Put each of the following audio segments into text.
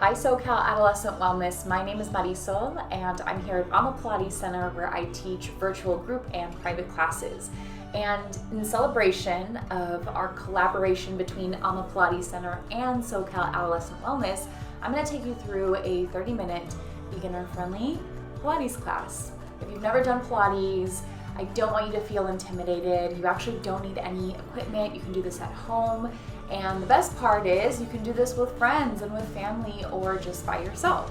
Hi SoCal Adolescent Wellness, my name is Marisol and I'm here at Ama Pilates Center where I teach virtual group and private classes. And in celebration of our collaboration between Ama Pilates Center and SoCal Adolescent Wellness, I'm going to take you through a 30-minute beginner-friendly Pilates class. If you've never done Pilates, I don't want you to feel intimidated. You actually don't need any equipment. You can do this at home. And the best part is you can do this with friends and with family or just by yourself.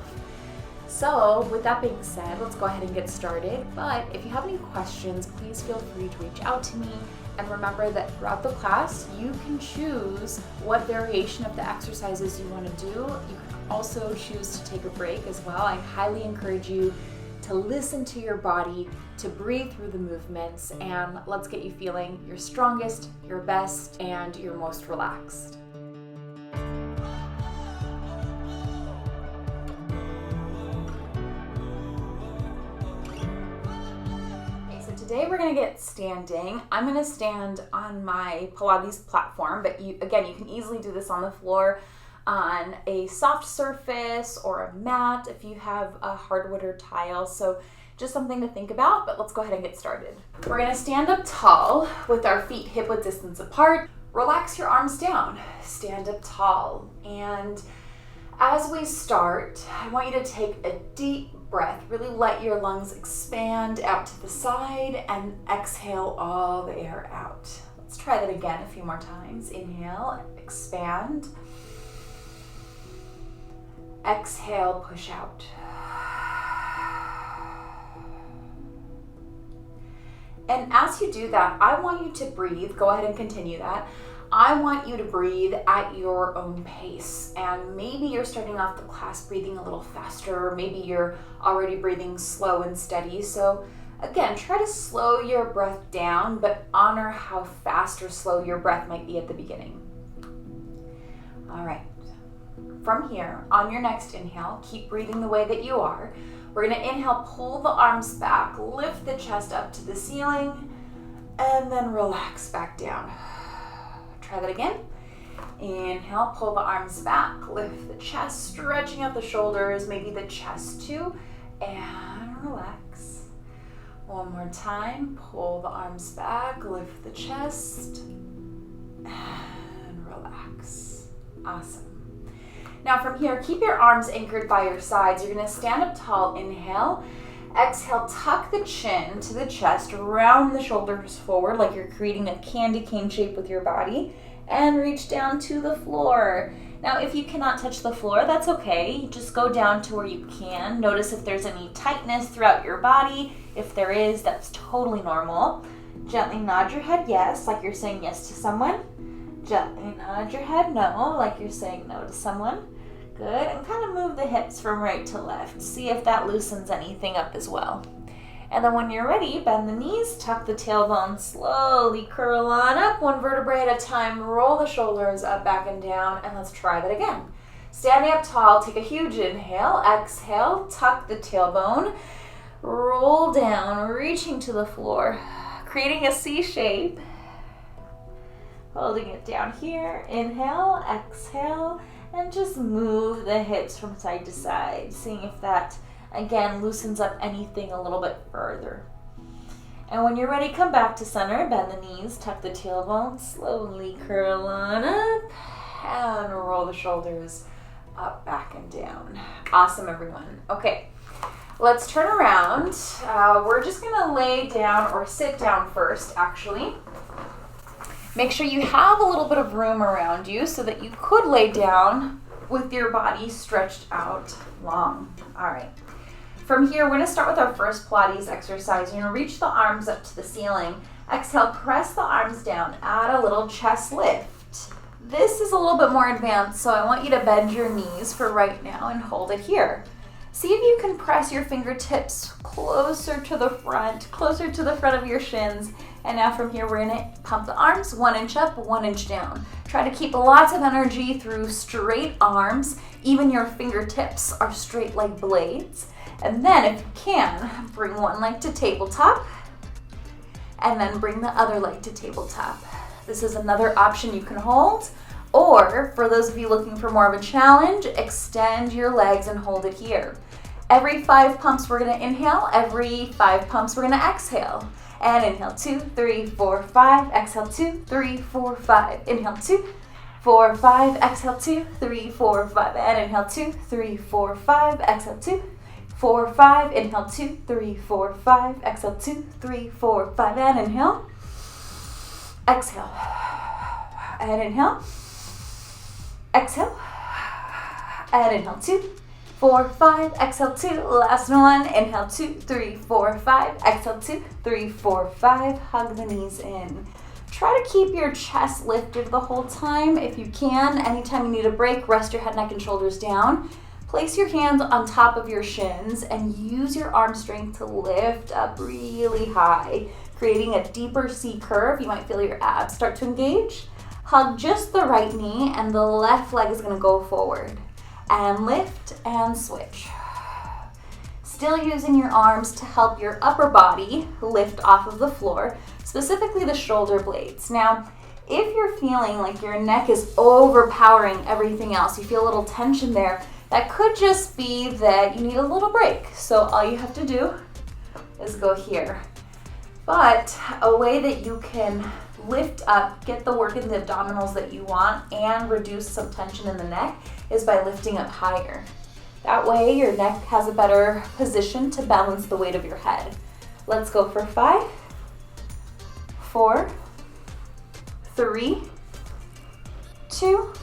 So with that being said, let's go ahead and get started. But if you have any questions, please feel free to reach out to me. And remember that throughout the class, you can choose what variation of the exercises you want to do. You can also choose to take a break as well. I highly encourage you to listen to your body, to breathe through the movements, and let's get you feeling your strongest, your best, and your most relaxed. Okay, so today we're gonna get standing. I'm gonna stand on my Pilates platform, but you can easily do this on the floor, on a soft surface or a mat if you have a hardwood or tile. So just something to think about, but let's go ahead and get started. We're gonna stand up tall with our feet hip-width distance apart. Relax your arms down, stand up tall. And as we start, I want you to take a deep breath. Really let your lungs expand out to the side and exhale all the air out. Let's try that again a few more times. Inhale, expand. Exhale, push out. And as you do that, I want you to breathe. Go ahead and continue that. I want you to breathe at your own pace. And maybe you're starting off the class breathing a little faster, or maybe you're already breathing slow and steady. So again, try to slow your breath down, but honor how fast or slow your breath might be at the beginning. All right. From here, on your next inhale, keep breathing the way that you are. We're gonna inhale, pull the arms back, lift the chest up to the ceiling, and then relax back down. Try that again. Inhale, pull the arms back, lift the chest, stretching out the shoulders, maybe the chest too, and relax. One more time, pull the arms back, lift the chest, and relax. Awesome. Now from here, keep your arms anchored by your sides. You're gonna stand up tall, inhale. Exhale, tuck the chin to the chest, round the shoulders forward like you're creating a candy cane shape with your body, and reach down to the floor. Now if you cannot touch the floor, that's okay. Just go down to where you can. Notice if there's any tightness throughout your body. If there is, that's totally normal. Gently nod your head yes, like you're saying yes to someone. Gently nod your head no, like you're saying no to someone. Good, and kind of move the hips from right to left. See if that loosens anything up as well. And then when you're ready, bend the knees, tuck the tailbone, slowly curl on up, one vertebrae at a time, roll the shoulders up, back and down, and let's try that again. Standing up tall, take a huge inhale, exhale, tuck the tailbone, roll down, reaching to the floor, creating a C shape. Holding it down here, inhale, exhale, and just move the hips from side to side, seeing if that, again, loosens up anything a little bit further. And when you're ready, come back to center, bend the knees, tuck the tailbone, slowly curl on up, and roll the shoulders up, back, and down. Awesome, everyone. Okay, let's turn around. We're just gonna lay down or sit down first, actually. Make sure you have a little bit of room around you so that you could lay down with your body stretched out long. All right. From here, we're gonna start with our first Pilates exercise. You're gonna reach the arms up to the ceiling. Exhale, press the arms down, add a little chest lift. This is a little bit more advanced, so I want you to bend your knees for right now and hold it here. See if you can press your fingertips closer to the front of your shins. And now from here, we're gonna pump the arms 1 inch up, 1 inch down. Try to keep lots of energy through straight arms. Even your fingertips are straight like blades. And then if you can, bring one leg to tabletop and then bring the other leg to tabletop. This is another option you can hold, Or for those of you looking for more of a challenge, extend your legs and hold it here. Every 5 pumps we're gonna inhale, every 5 pumps we're gonna exhale. And inhale 2, 3, 4, 5, exhale 2, 3, 4, 5, inhale 2, 4, 5, exhale 2, 3, 4, 5, and inhale 2, 3, 4, 5, exhale 2, 4, 5, inhale 2, 3, 4, 5, exhale 2, 3, 4, 5, and inhale, exhale, and inhale, exhale, and inhale 2, 4, 5, exhale 2, last one, inhale 2, 3, 4, 5, exhale 2, 3, 4, 5, hug the knees in. Try to keep your chest lifted the whole time if you can. Anytime you need a break, rest your head, neck, and shoulders down. Place your hands on top of your shins and use your arm strength to lift up really high, creating a deeper C curve. You might feel your abs start to engage. Hug just the right knee and the left leg is gonna go forward. And lift and switch. Still using your arms to help your upper body lift off of the floor, specifically the shoulder blades. Now, if you're feeling like your neck is overpowering everything else, you feel a little tension there, that could just be that you need a little break. So all you have to do is go here. But a way that you can lift up, get the work in the abdominals that you want, and reduce some tension in the neck is by lifting up higher. That way your neck has a better position to balance the weight of your head. Let's go for 5, 4, 3, 2,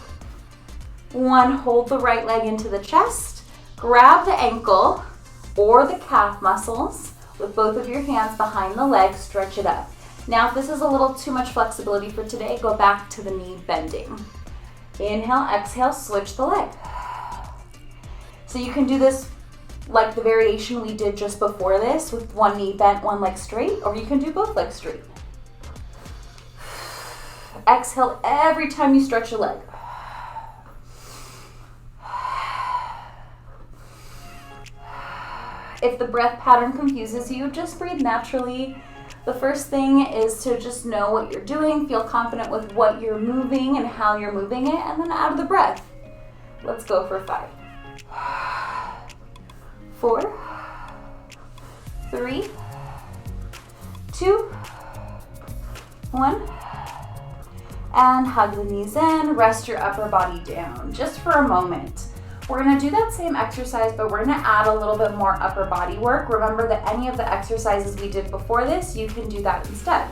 1. Hold the right leg into the chest. Grab the ankle or the calf muscles with both of your hands behind the leg, stretch it up. Now, if this is a little too much flexibility for today, go back to the knee bending. Inhale, exhale, switch the leg. So you can do this like the variation we did just before this with one knee bent, one leg straight, or you can do both legs straight. Exhale every time you stretch a leg. If the breath pattern confuses you, just breathe naturally. The first thing is to just know what you're doing, feel confident with what you're moving and how you're moving it, and then add the breath. Let's go for 5, 4, 3, 2, 1. And hug the knees in, rest your upper body down just for a moment. We're gonna do that same exercise, but we're gonna add a little bit more upper body work. Remember that any of the exercises we did before this, you can do that instead.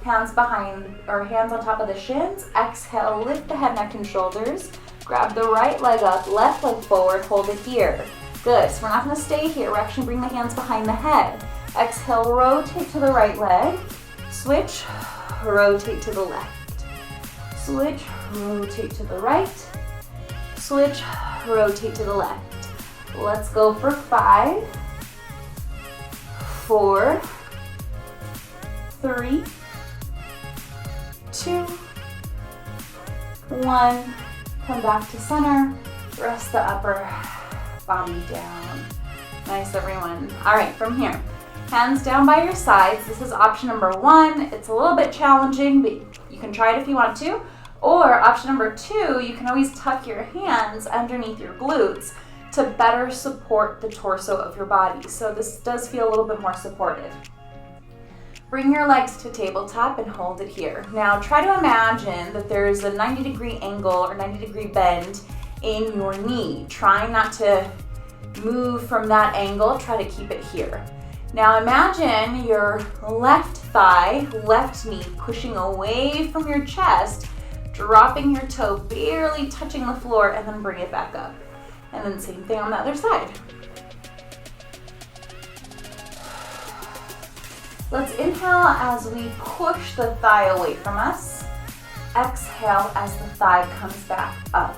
Hands behind, or hands on top of the shins. Exhale, lift the head, neck, and shoulders. Grab the right leg up, left leg forward, hold it here. Good, so we're not gonna stay here. We're actually bring the hands behind the head. Exhale, rotate to the right leg. Switch, rotate to the left. Switch, rotate to the right. Switch, rotate to the left. Let's go for 5, 4, 3, 2, 1. Come back to center. Rest the upper body down. Nice, everyone. All right, from here, hands down by your sides. This is option number 1. It's a little bit challenging, but you can try it if you want to. Or option number 2, you can always tuck your hands underneath your glutes to better support the torso of your body. So this does feel a little bit more supportive. Bring your legs to tabletop and hold it here. Now try to imagine that there's a 90-degree angle or 90-degree bend in your knee. Try not to move from that angle, try to keep it here. Now imagine your left thigh, left knee pushing away from your chest, dropping your toe, barely touching the floor, and then bring it back up. And then same thing on the other side. Let's inhale as we push the thigh away from us. Exhale as the thigh comes back up.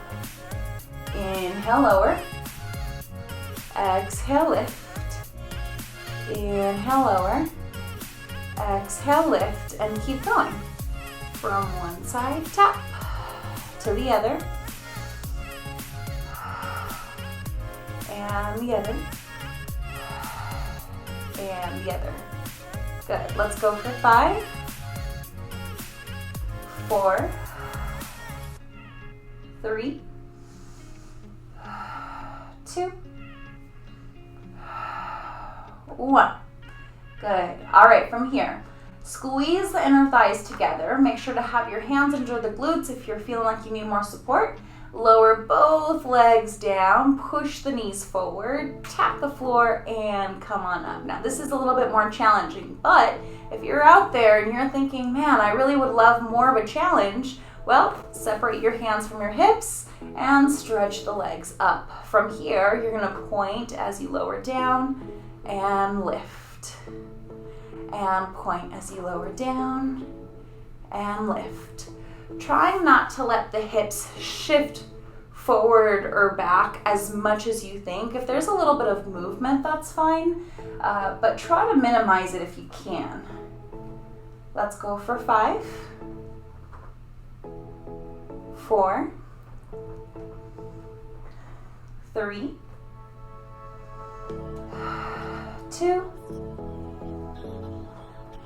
Inhale, lower. Exhale, lift. Inhale, lower. Exhale, lift, and keep going. From one side, tap, to the other, and the other, and the other. Good, let's go for 5, 4, 3, 2, 1. Good. All right, from here, squeeze the inner thighs together. Make sure to have your hands under the glutes if you're feeling like you need more support. Lower both legs down, push the knees forward, tap the floor, and come on up. Now, this is a little bit more challenging, but if you're out there and you're thinking, man, I really would love more of a challenge, well, separate your hands from your hips and stretch the legs up. From here, you're gonna point as you lower down and lift. And point as you lower down and lift. Trying not to let the hips shift forward or back as much as you think. If there's a little bit of movement, that's fine, but try to minimize it if you can. Let's go for 5, 4, 3, 2,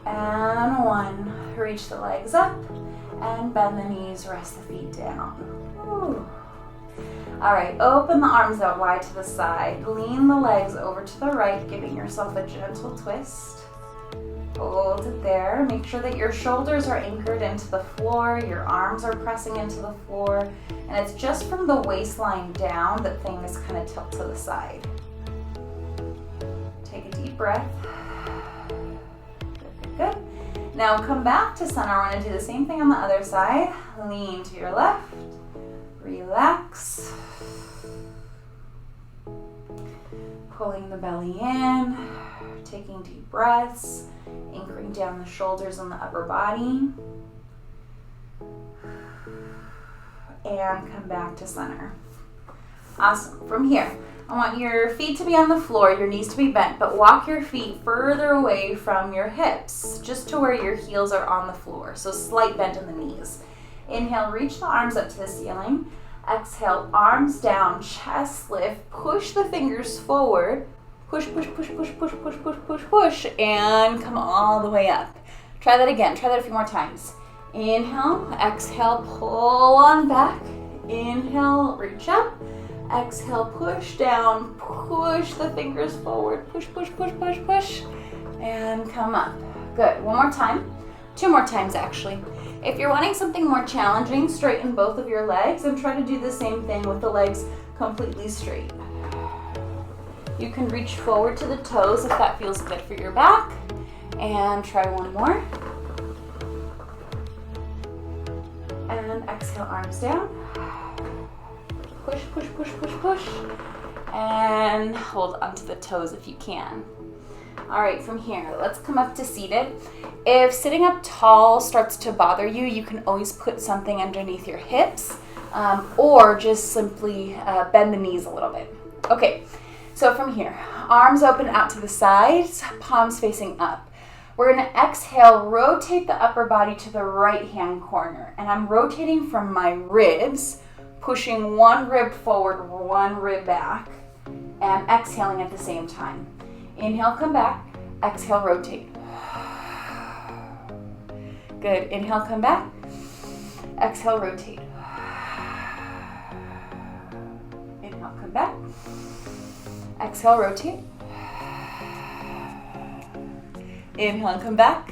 and 1. Reach the legs up and bend the knees, rest the feet down. Ooh. All right, open the arms out wide to the side. Lean the legs over to the right, giving yourself a gentle twist. Hold it there. Make sure that your shoulders are anchored into the floor, your arms are pressing into the floor, and it's just from the waistline down that things kind of tilt to the side. Take a deep breath. Good, good, good. Now come back to center. We're going to do the same thing on the other side. Lean to your left. Relax. Pulling the belly in. Taking deep breaths. Anchoring down the shoulders and the upper body. And come back to center. Awesome. From here, I want your feet to be on the floor, your knees to be bent, but walk your feet further away from your hips, just to where your heels are on the floor. So slight bend in the knees. Inhale, reach the arms up to the ceiling. Exhale, arms down, chest lift, push the fingers forward. Push, push, push, push, push, push, push, push, push, and come all the way up. Try that again. Try that a few more times. Inhale, exhale, pull on back. Inhale, reach up. Exhale, push down, push the fingers forward, push, push, push, push, push, and come up. Good, one more time, 2 more times actually. If you're wanting something more challenging, straighten both of your legs and try to do the same thing with the legs completely straight. You can reach forward to the toes if that feels good for your back, and try one more. And exhale, arms down. Push, push, push, push, push, and hold onto the toes if you can. All right, from here, let's come up to seated. If sitting up tall starts to bother you, you can always put something underneath your hips, or just simply bend the knees a little bit. Okay, so from here, arms open out to the sides, palms facing up. We're gonna exhale, rotate the upper body to the right-hand corner, and I'm rotating from my ribs, pushing one rib forward, one rib back, and exhaling at the same time. Inhale, come back. Exhale, rotate. Good. Inhale, come back. Exhale, rotate. Inhale, come back. Exhale, rotate. Inhale, come back.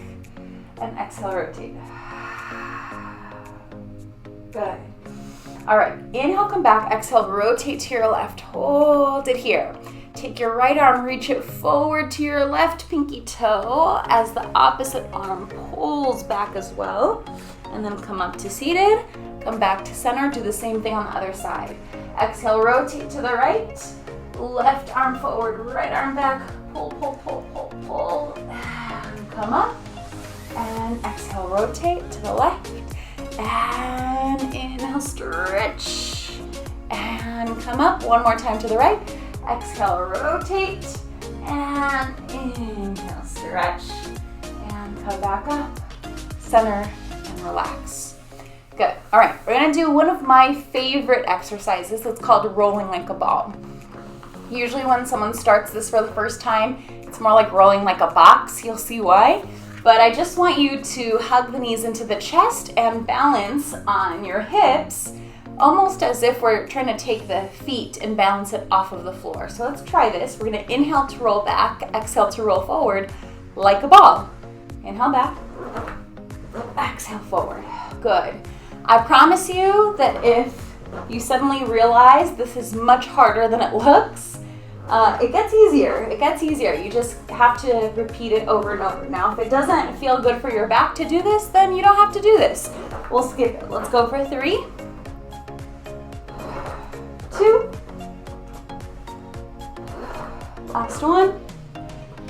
And exhale, rotate. Good. All right, inhale, come back, exhale, rotate to your left, hold it here. Take your right arm, reach it forward to your left pinky toe as the opposite arm pulls back as well. And then come up to seated, come back to center, do the same thing on the other side. Exhale, rotate to the right, left arm forward, right arm back, pull, pull, pull, pull, pull, and come up. And exhale, rotate to the left. And inhale, stretch, and come up. One more time to the right. Exhale, rotate, and inhale, stretch, and come back up, center, and relax. Good. All right, we're gonna do one of my favorite exercises. It's called rolling like a ball. Usually when someone starts this for the first time, it's more like rolling like a box. You'll see why. But I just want you to hug the knees into the chest and balance on your hips almost as if we're trying to take the feet and balance it off of the floor. So let's try this. We're gonna inhale to roll back, exhale to roll forward like a ball. Inhale back, exhale forward. Good. I promise you that if you suddenly realize this is much harder than it looks, it gets easier. It gets easier. You just have to repeat it over and over. Now, if it doesn't feel good for your back to do this, then you don't have to do this. We'll skip it. Let's go for 3, 2, last one,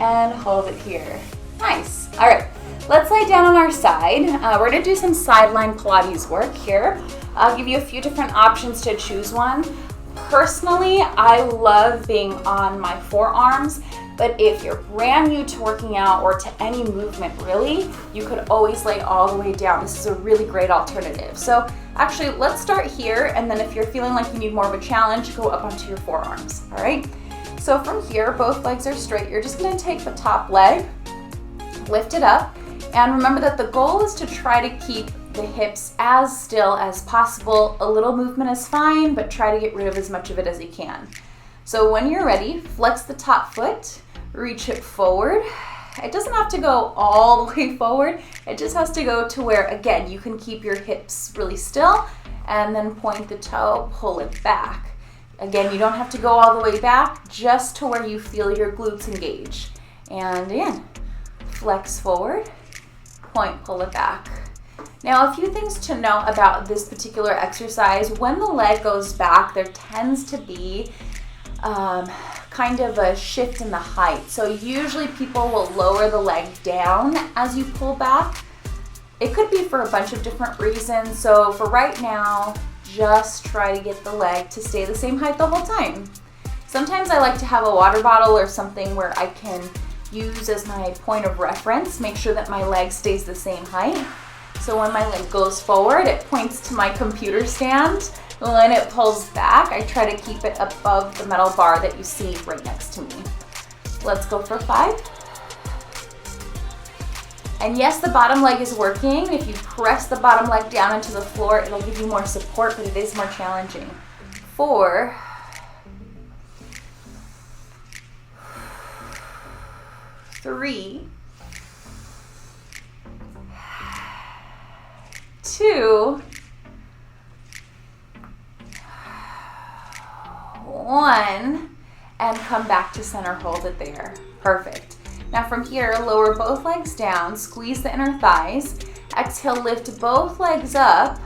and hold it here. Nice. All right, let's lay down on our side. We're gonna do some sideline Pilates work here. I'll give you a few different options to choose one. Personally, I love being on my forearms, but if you're brand new to working out or to any movement really, you could always lay all the way down. This is a really great alternative. So actually, let's start here, and then if you're feeling like you need more of a challenge, go up onto your forearms, all right? So from here, both legs are straight. You're just gonna take the top leg, lift it up, and remember that the goal is to try to keep the hips as still as possible. A little movement is fine, but try to get rid of as much of it as you can. So when you're ready, flex the top foot, reach it forward. It doesn't have to go all the way forward. It just has to go to where, again, you can keep your hips really still, and then point the toe, pull it back. Again, you don't have to go all the way back, just to where you feel your glutes engage. And again, flex forward, point, pull it back. Now, a few things to know about this particular exercise. When the leg goes back, there tends to be kind of a shift in the height. So usually people will lower the leg down as you pull back. It could be for a bunch of different reasons. So for right now, just try to get the leg to stay the same height the whole time. Sometimes I like to have a water bottle or something where I can use as my point of reference, make sure that my leg stays the same height. So when my leg goes forward, it points to my computer stand. When it pulls back, I try to keep it above the metal bar that you see right next to me. Let's go for 5. And yes, the bottom leg is working. If you press the bottom leg down into the floor, it'll give you more support, but it is more challenging. 4, 3, 2, 1, and come back to center, hold it there. Perfect. Now from here, lower both legs down, squeeze the inner thighs. Exhale, lift both legs up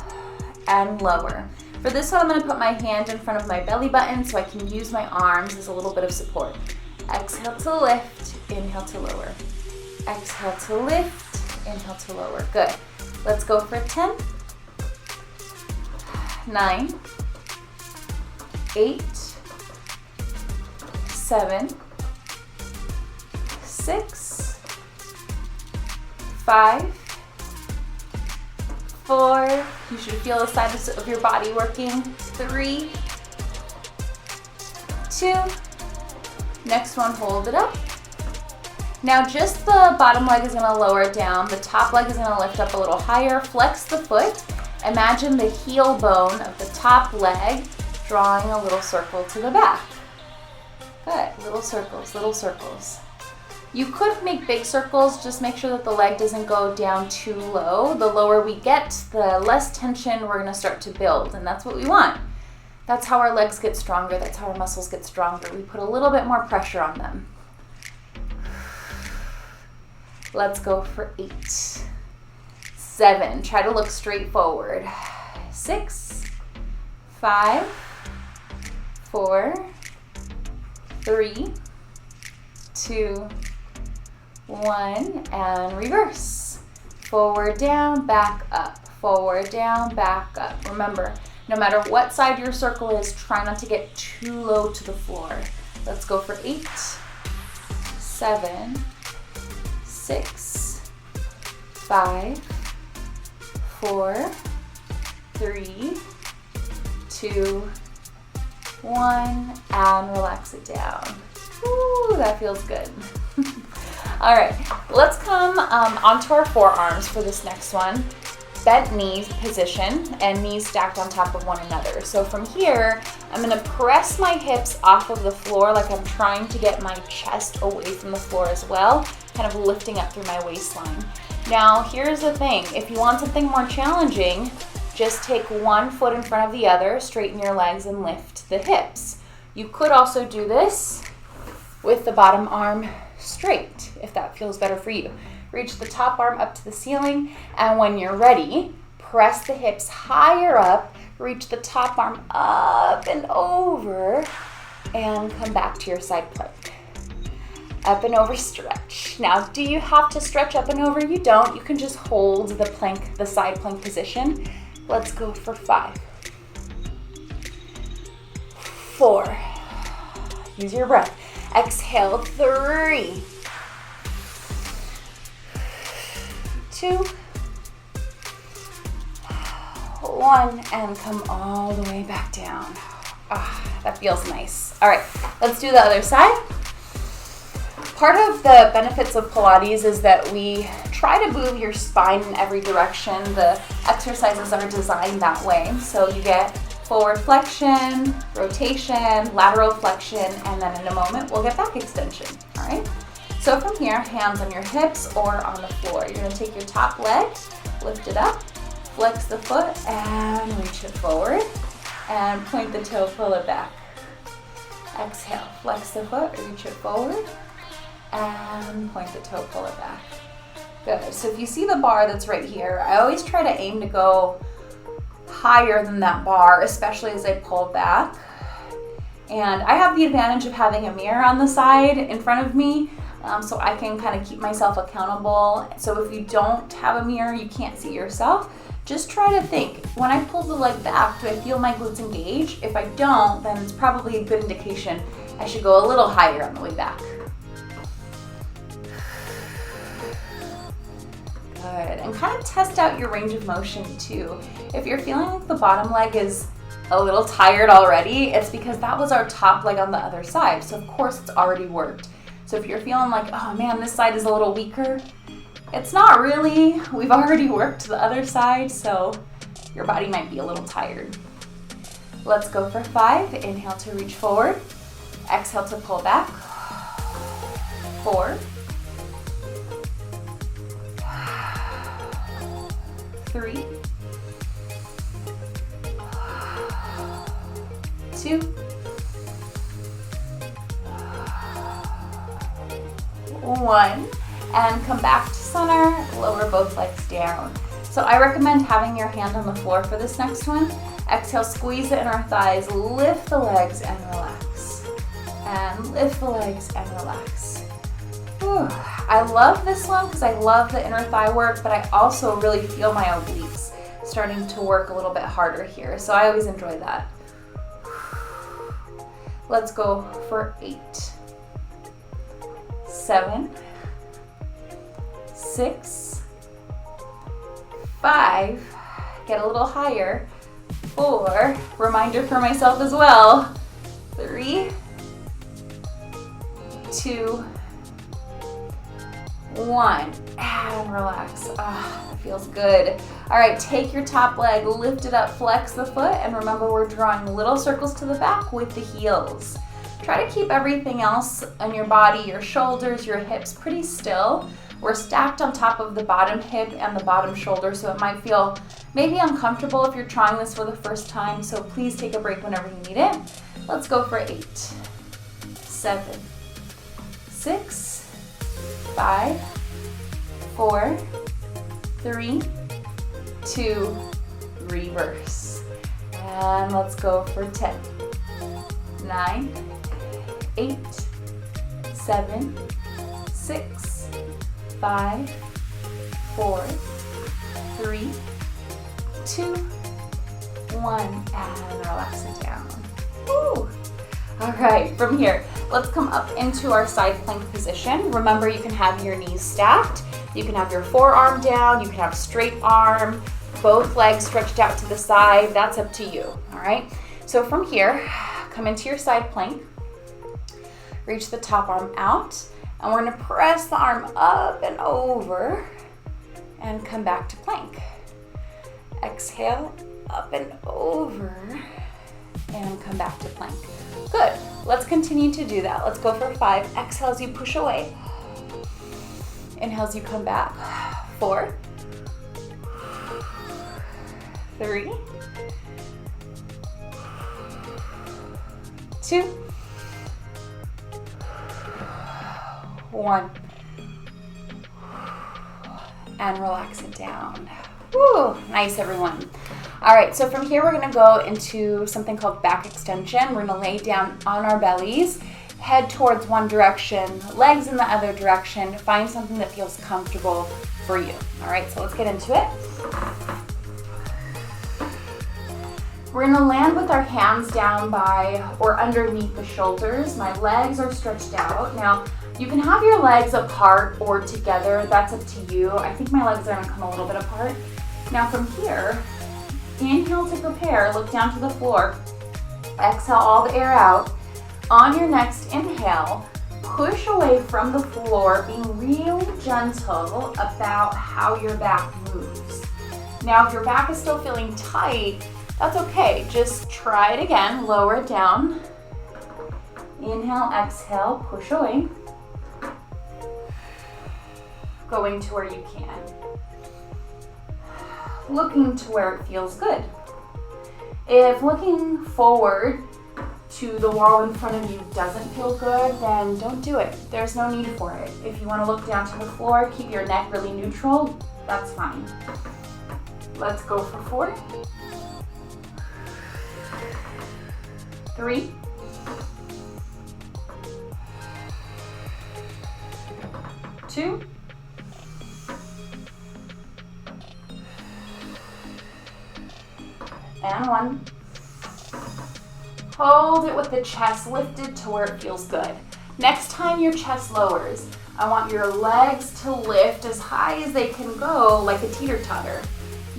and lower. For this one, I'm gonna put my hand in front of my belly button so I can use my arms as a little bit of support. Exhale to lift, inhale to lower. Exhale to lift, inhale to lower. Good. Let's go for 10, 9, 8, 7, 6, 5, 4. You should feel the sides of your body working. 3, 2. Next one, hold it up. Now just the bottom leg is gonna lower down, the top leg is gonna lift up a little higher, flex the foot. Imagine the heel bone of the top leg drawing a little circle to the back. Good, little circles, little circles. You could make big circles, just make sure that the leg doesn't go down too low. The lower we get, the less tension we're gonna start to build, and that's what we want. That's how our legs get stronger, that's how our muscles get stronger. We put a little bit more pressure on them. Let's go for 8, 7, try to look straight forward. 6, 5, 4, 3, 2, 1, and reverse. Forward, down, back up. Forward, down, back up. Remember, no matter what side your circle is, try not to get too low to the floor. Let's go for 8, 7, 6, 5, 4, 3, 2, 1, and relax it down. Ooh, that feels good. All right, let's come onto our forearms for this next one. bent knees position and knees stacked on top of one another. So from here, I'm gonna press my hips off of the floor like I'm trying to get my chest away from the floor as well, kind of lifting up through my waistline. Now, here's the thing. If you want something more challenging, just take one foot in front of the other, straighten your legs, and lift the hips. You could also do this with the bottom arm straight, if that feels better for you. Reach the top arm up to the ceiling, and when you're ready, press the hips higher up, reach the top arm up and over, and come back to your side plank. Up and over stretch. Now, do you have to stretch up and over? You don't. You can just hold the plank, the side plank position. Let's go for 5, 4. Use your breath. Exhale, 3, 2, 1, and come all the way back down. That feels nice. All right, let's do the other side. Part of the benefits of Pilates is that we try to move your spine in every direction. The exercises are designed that way. So you get forward flexion, rotation, lateral flexion, and then in a moment we'll get back extension, all right? So from here, hands on your hips or on the floor. You're gonna take your top leg, lift it up, flex the foot, and reach it forward, and point the toe, pull it back. Exhale, flex the foot, reach it forward, and point the toe, pull it back. Good. So if you see the bar that's right here, I always try to aim to go higher than that bar, especially as I pull back. And I have the advantage of having a mirror on the side in front of me, so I can kind of keep myself accountable. So if you don't have a mirror, you can't see yourself, just try to think, when I pull the leg back, do I feel my glutes engage? If I don't, then it's probably a good indication I should go a little higher on the way back. Good, and kind of test out your range of motion too. If you're feeling like the bottom leg is a little tired already, it's because that was our top leg on the other side. So of course it's already worked. So if you're feeling like, oh man, this side is a little weaker, it's not really. We've already worked the other side, so your body might be a little tired. Let's go for 5. Inhale to reach forward. Exhale to pull back. 4, 3, 2, 1, and come back to center, lower both legs down. So I recommend having your hand on the floor for this next one. Exhale, squeeze the inner thighs, lift the legs and relax. And lift the legs and relax. Whew. I love this one because I love the inner thigh work, but I also really feel my obliques starting to work a little bit harder here. So I always enjoy that. Let's go for 8, 7, 6, 5, get a little higher, 4, reminder for myself as well, 3, 2, 1, and relax. That feels good. All right, take your top leg, lift it up, flex the foot, and remember we're drawing little circles to the back with the heels. Try to keep everything else on your body, your shoulders, your hips pretty still. We're stacked on top of the bottom hip and the bottom shoulder, so it might feel maybe uncomfortable if you're trying this for the first time, so please take a break whenever you need it. Let's go for 8, 7, 6, 5, 4, 3, 2, reverse. And let's go for 10, 9, 8, 7, 6, 5, 4, 3, 2, 1, and relax it down. Woo! All right, from here, let's come up into our side plank position. Remember, you can have your knees stacked, you can have your forearm down, you can have straight arm, both legs stretched out to the side. That's up to you, all right? So from here, come into your side plank, reach the top arm out, and we're gonna press the arm up and over and come back to plank. Exhale, up and over, and come back to plank. Good. Let's continue to do that. Let's go for 5. Exhale as you push away. Inhale as you come back. 4, 3, 2, 1. And relax it down. Woo, nice everyone. All right, so from here we're gonna go into something called back extension. We're gonna lay down on our bellies, head towards one direction, legs in the other direction. Find something that feels comfortable for you. All right, so let's get into it. We're gonna land with our hands down by or underneath the shoulders. My legs are stretched out. Now, you can have your legs apart or together, that's up to you. I think my legs are gonna come a little bit apart. Now from here, inhale to prepare, look down to the floor. Exhale all the air out. On your next inhale, push away from the floor, being really gentle about how your back moves. Now if your back is still feeling tight, that's okay. Just try it again, lower it down. Inhale, exhale, push away. Going to where you can. Looking to where it feels good. If looking forward to the wall in front of you doesn't feel good, then don't do it. There's no need for it. If you want to look down to the floor, keep your neck really neutral, that's fine. Let's go for 4, 3, 2, and 1. Hold it with the chest lifted to where it feels good. Next time your chest lowers, I want your legs to lift as high as they can go, like a teeter-totter.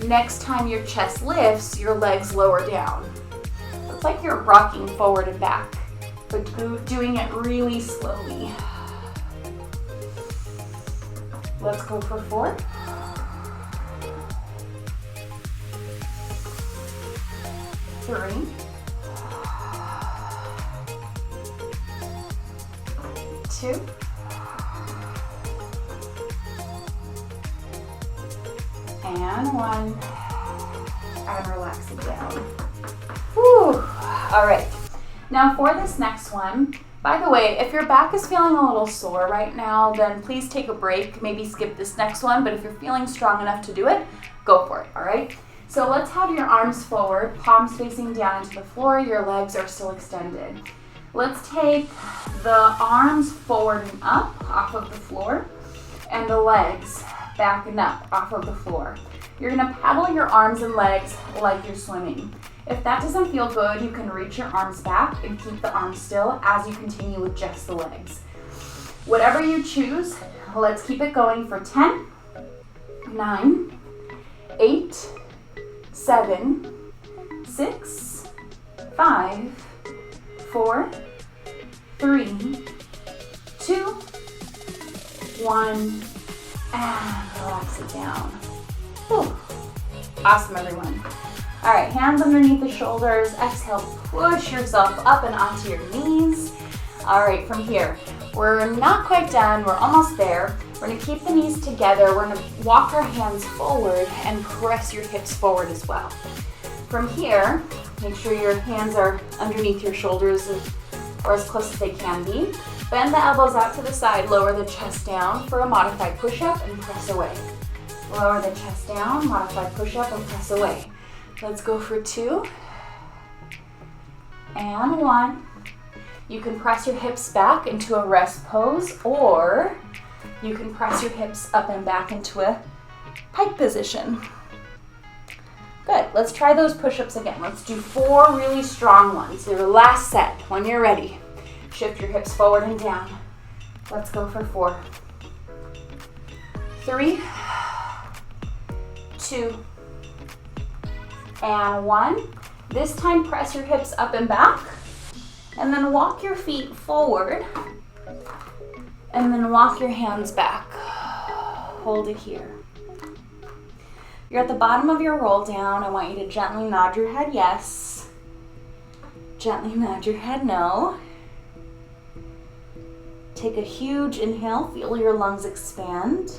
Next time your chest lifts, your legs lower down. It's like you're rocking forward and back, but doing it really slowly. Let's go for 4. 3, 2, and 1, and relax it down. Whew. All right, now for this next one, by the way, if your back is feeling a little sore right now, then please take a break, maybe skip this next one, but if you're feeling strong enough to do it, go for it, all right? So let's have your arms forward, palms facing down into the floor, your legs are still extended. Let's take the arms forward and up off of the floor, and the legs back and up off of the floor. You're gonna paddle your arms and legs like you're swimming. If that doesn't feel good, you can reach your arms back and keep the arms still as you continue with just the legs. Whatever you choose, let's keep it going for 10, 9, 8, 7, 6, 5, 4, 3, 2, 1, and relax it down. Whew. Awesome, everyone. All right, hands underneath the shoulders. Exhale, push yourself up and onto your knees. All right, from here, we're not quite done. We're almost there. We're gonna keep the knees together. We're gonna walk our hands forward and press your hips forward as well. From here, make sure your hands are underneath your shoulders or as close as they can be. Bend the elbows out to the side, lower the chest down for a modified push-up and press away. Lower the chest down, modified push-up and press away. Let's go for 2 and 1. You can press your hips back into a rest pose, or you can press your hips up and back into a pike position. Good, let's try those push-ups again. Let's do 4 really strong ones. Your last set, when you're ready. Shift your hips forward and down. Let's go for 4, 3, 2, and 1. This time press your hips up and back, and then walk your feet forward, and then walk your hands back. Hold it here. You're at the bottom of your roll down. I want you to gently nod your head yes. Gently nod your head no. Take a huge inhale, feel your lungs expand.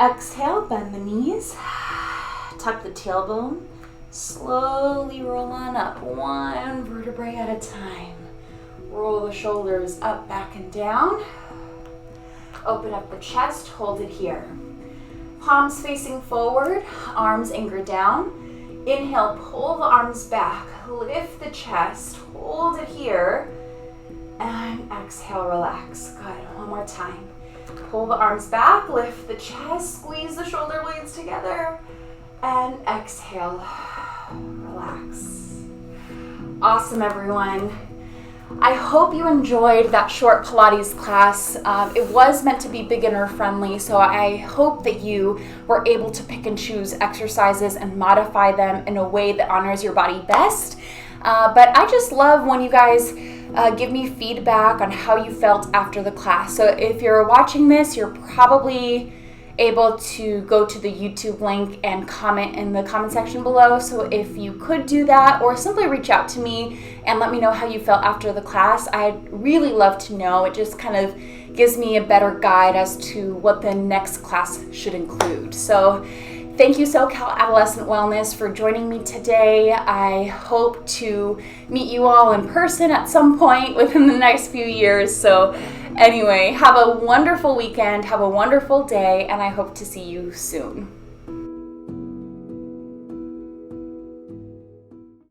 Exhale, bend the knees, tuck the tailbone, slowly roll on up, one vertebrae at a time. Roll the shoulders up, back, and down. Open up the chest, hold it here. Palms facing forward, arms anchored down. Inhale, pull the arms back, lift the chest, hold it here, and exhale, relax. Good, one more time. Pull the arms back, lift the chest, squeeze the shoulder blades together, and exhale, relax. Awesome, everyone. I hope you enjoyed that short Pilates class. It was meant to be beginner friendly, so I hope that you were able to pick and choose exercises and modify them in a way that honors your body best. But I just love when you guys give me feedback on how you felt after the class. So if you're watching this, you're probably able to go to the YouTube link and comment in the comment section below. So if you could do that, or simply reach out to me and let me know how you felt after the class, I'd really love to know. It just kind of gives me a better guide as to what the next class should include. So thank you, SoCal Adolescent Wellness, for joining me today. I hope to meet you all in person at some point within the next few years. So anyway, have a wonderful weekend, have a wonderful day, and I hope to see you soon.